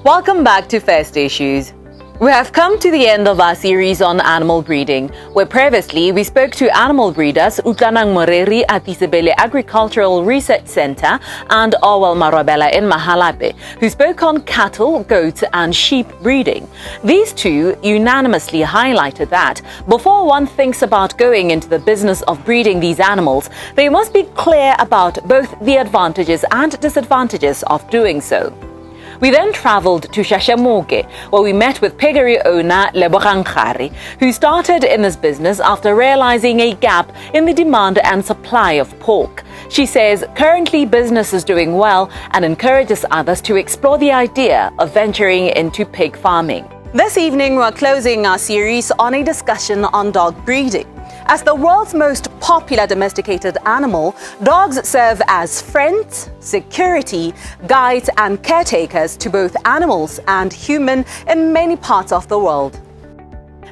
Welcome back to First Issues. We have come to the end of our series on animal breeding, where previously we spoke to animal breeders Utlanang Moreri at Isabelle Agricultural Research Center and Orwell Marabella in Mahalape, who spoke on cattle, goats and sheep breeding. These two unanimously highlighted that before one thinks about going into the business of breeding these animals, they must be clear about both the advantages and disadvantages of doing so. We then travelled to Shashamoke, where we met with piggery owner Lebogang Khari, who started in this business after realising a gap in the demand and supply of pork. She says currently business is doing well and encourages others to explore the idea of venturing into pig farming. This evening we're closing our series on a discussion on dog breeding. As the world's most popular domesticated animal, dogs serve as friends, security, guides and caretakers to both animals and human in many parts of the world.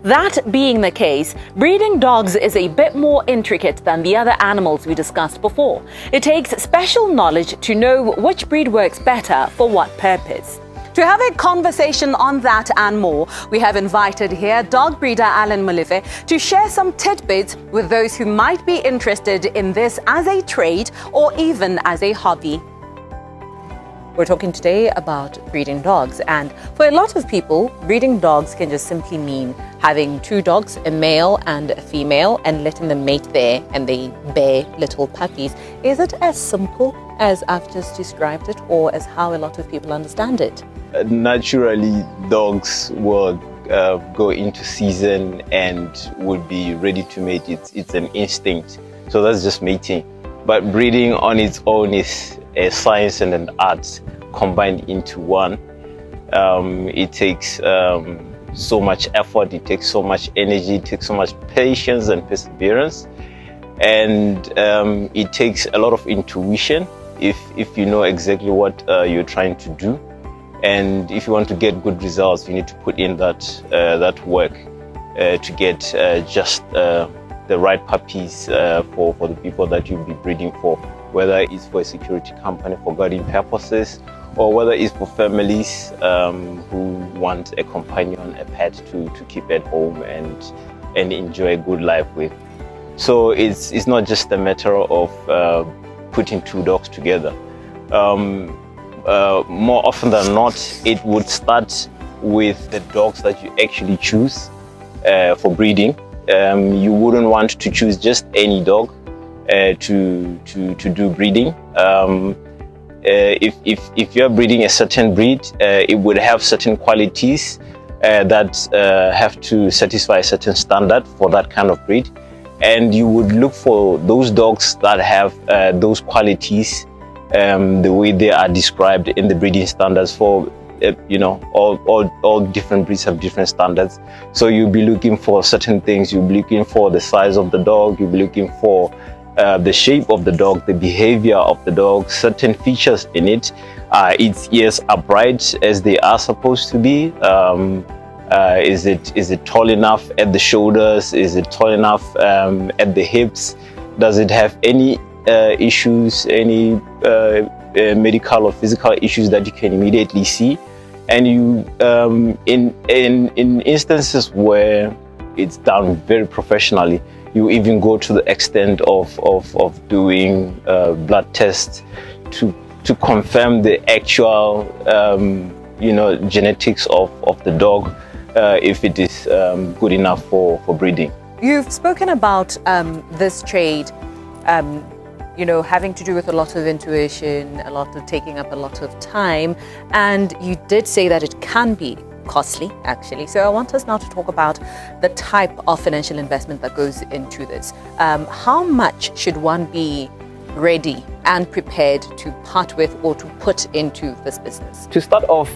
That being the case, breeding dogs is a bit more intricate than the other animals we discussed before. It takes special knowledge to know which breed works better for what purpose. To have a conversation on that and more, we have invited here dog breeder Alan Molefe to share some tidbits with those who might be interested in this as a trade or even as a hobby. We're talking today about breeding dogs, and for a lot of people, breeding dogs can just simply mean having two dogs, a male and a female, and letting them mate there and they bear little puppies. Is it as simple as I've just described it, or as how a lot of people understand it? Naturally, dogs will go into season and would be ready to mate. It's an instinct. So that's just mating. But breeding on its own is a science and an art combined into one. It takes so much effort, it takes so much energy, it takes so much patience and perseverance. And it takes a lot of intuition if you know exactly what you're trying to do. And if you want to get good results, you need to put in that work to get just the right puppies for the people that you'll be breeding for, whether it's for a security company for guarding purposes, or whether it's for families who want a companion, a pet to keep at home and enjoy a good life with. So it's not just a matter of putting two dogs together. More often than not, it would start with the dogs that you actually choose for breeding. You wouldn't want to choose just any dog to do breeding. If you're breeding a certain breed, it would have certain qualities that have to satisfy a certain standard for that kind of breed. And you would look for those dogs that have those qualities the way they are described in the breeding standards. For all different breeds have different standards. So you'll be looking for certain things. You'll be looking for the size of the dog. You'll be looking for the shape of the dog, the behavior of the dog, certain features in it. Its ears upright as they are supposed to be. Is it tall enough at the shoulders? Is it tall enough at the hips? Does it have any issues, any medical or physical issues that you can immediately see? And you in instances where it's done very professionally, you even go to the extent of doing blood tests to confirm the actual genetics of the dog, if it is good enough for breeding. You've spoken about this trade having to do with a lot of intuition, a lot of taking up a lot of time, and you did say that it can be costly, actually. So I want us now to talk about the type of financial investment that goes into this. How much should one be ready and prepared to part with or to put into this business? To start off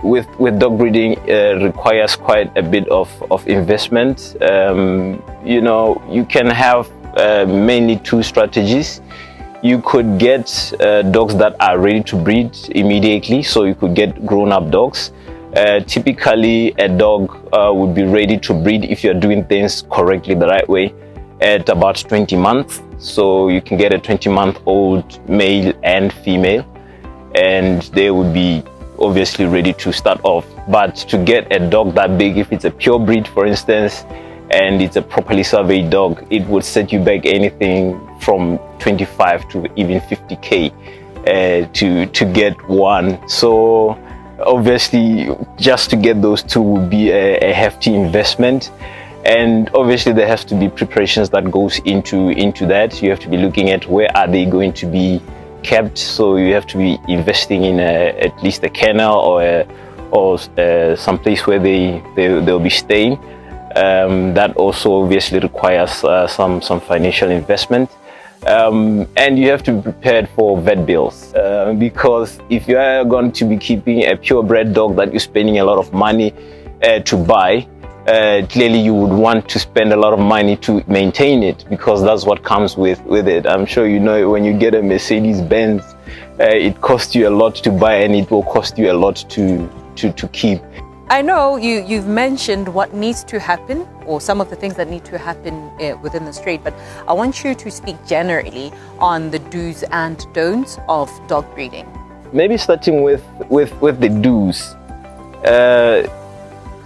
with dog breeding requires quite a bit of investment. You can have mainly two strategies. You could get dogs that are ready to breed immediately, so you could get grown-up dogs. Typically, a dog would be ready to breed if you're doing things correctly, the right way, at about 20 months. So you can get a 20-month-old male and female, and they would be obviously ready to start off. But to get a dog that big, if it's a pure breed, for instance, and it's a properly surveyed dog, it would set you back anything from 25 to even 50k to get one. So obviously, just to get those two would be a hefty investment. And obviously there has to be preparations that goes into that. You have to be looking at where are they going to be kept. So you have to be investing in at least a kennel or some place where they'll be staying. That also obviously requires some financial investment. And you have to be prepared for vet bills, because if you are going to be keeping a purebred dog that you're spending a lot of money to buy, clearly you would want to spend a lot of money to maintain it, because that's what comes with it. I'm sure you know when you get a Mercedes-Benz, it costs you a lot to buy and it will cost you a lot to keep. I know you've mentioned what needs to happen, or some of the things that need to happen within the strait, but I want you to speak generally on the do's and don'ts of dog breeding. Maybe starting with the do's.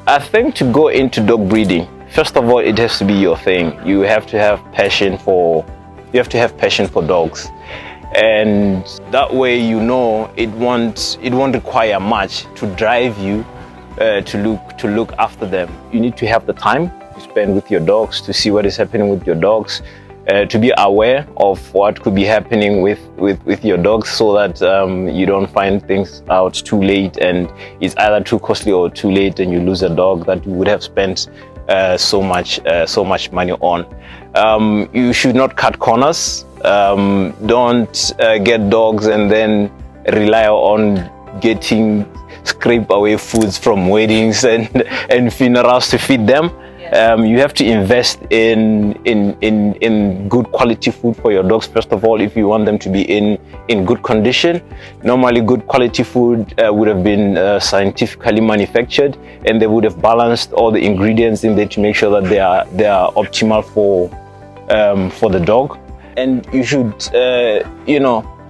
I think to go into dog breeding, first of all, it has to be your thing. You have to have passion for dogs, and that way you know it won't require much to drive you to look after them. You need to have the time to spend with your dogs, to see what is happening with your dogs, to be aware of what could be happening with your dogs, so that you don't find things out too late and it's either too costly or too late and you lose a dog that you would have spent so much money on. You should not cut corners. Don't get dogs and then rely on getting scrape away foods from weddings and funerals to feed them. You have to invest in good quality food for your dogs, first of all, if you want them to be in good condition. Normally good quality food would have been scientifically manufactured, and they would have balanced all the ingredients in there to make sure that they are optimal for the dog. And you should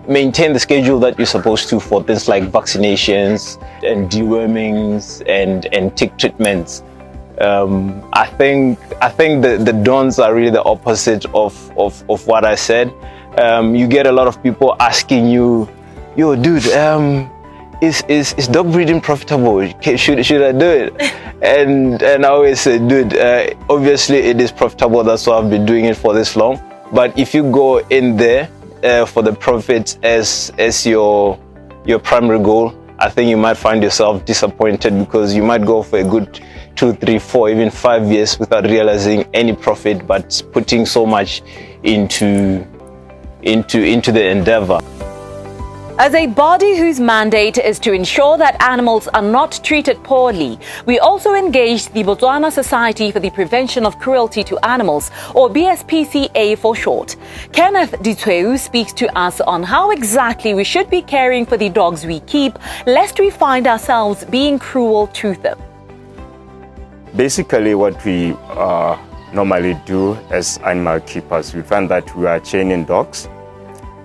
maintain the schedule that you're supposed to for things like vaccinations and dewormings and tick treatments. I think the don'ts are really the opposite of what I said. You get a lot of people asking you, "Yo, dude, is dog breeding profitable? Should I do it?" And I always say, dude, obviously it is profitable. That's why I've been doing it for this long. But if you go in there for the profit as your primary goal, I think you might find yourself disappointed, because you might go for a good 2, 3, 4, even 5 years without realizing any profit, but putting so much into the endeavor. As a body whose mandate is to ensure that animals are not treated poorly, we also engaged the Botswana Society for the Prevention of Cruelty to Animals, or BSPCA for short. Kenneth Ditweu speaks to us on how exactly we should be caring for the dogs we keep, lest we find ourselves being cruel to them. Basically, what we normally do as animal keepers, we find that we are chaining dogs,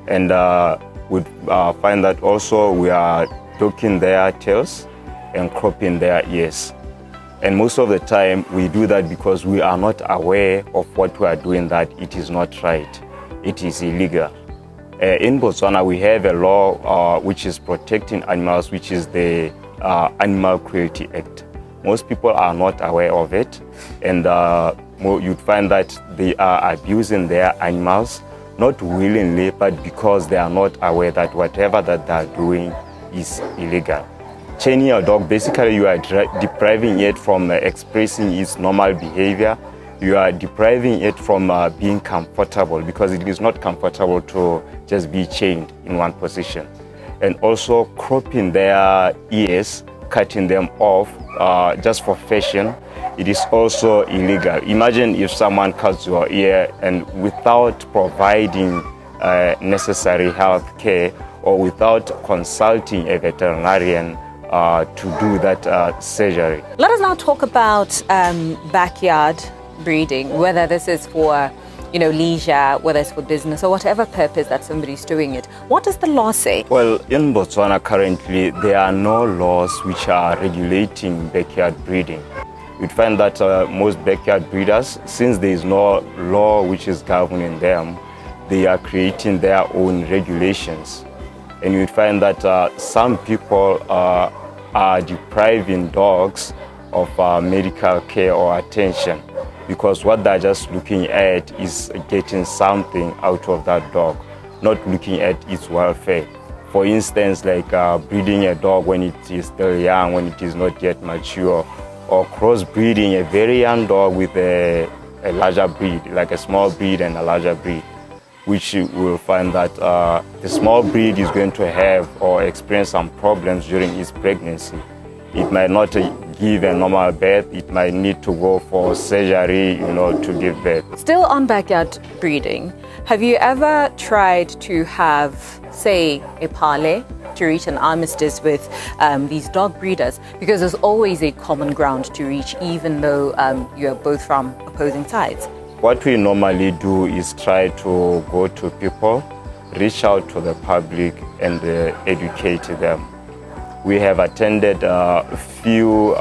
and we find that also we are docking their tails and cropping their ears. And most of the time we do that because we are not aware of what we are doing, that it is not right. It is illegal. In Botswana, we have a law which is protecting animals, which is the Animal Cruelty Act. Most people are not aware of it, and you'd find that they are abusing their animals, not willingly, but because they are not aware that whatever that they are doing is illegal. Chaining a dog, basically you are depriving it from expressing its normal behavior. You are depriving it from being comfortable, because it is not comfortable to just be chained in one position. And also cropping their ears, cutting them off just for fashion, it is also illegal. Imagine if someone cuts your ear and without providing necessary health care, or without consulting a veterinarian to do that surgery. Let us now talk about backyard breeding, whether this is for leisure, whether it's for business or whatever purpose that somebody's doing it. What does the law say? Well, in Botswana currently, there are no laws which are regulating backyard breeding. You'd find that most backyard breeders, since there is no law which is governing them, they are creating their own regulations. And you'd find that some people are depriving dogs of medical care or attention, because what they're just looking at is getting something out of that dog, not looking at its welfare. For instance, like breeding a dog when it is still young, when it is not yet mature, or crossbreeding a very young dog with a larger breed, like a small breed and a larger breed, which you will find that the small breed is going to have or experience some problems during its pregnancy. It might not give a normal birth, it might need to go for surgery, to give birth. Still on backyard breeding, have you ever tried to have, say, a parley to reach an armistice with these dog breeders? Because there's always a common ground to reach, even though you're both from opposing sides. What we normally do is try to go to people, reach out to the public and educate them. We have attended a few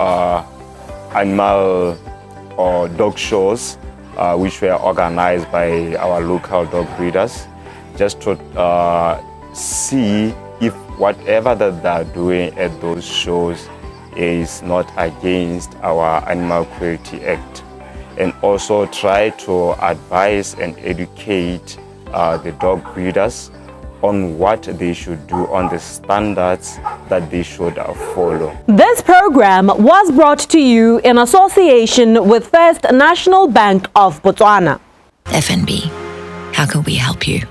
animal or dog shows which were organized by our local dog breeders, just to see if whatever that they're doing at those shows is not against our Animal Cruelty Act. And also try to advise and educate the dog breeders on what they should do, on the standards that they should follow. This program was brought to you in association with First National Bank of Botswana. FNB, how can we help you?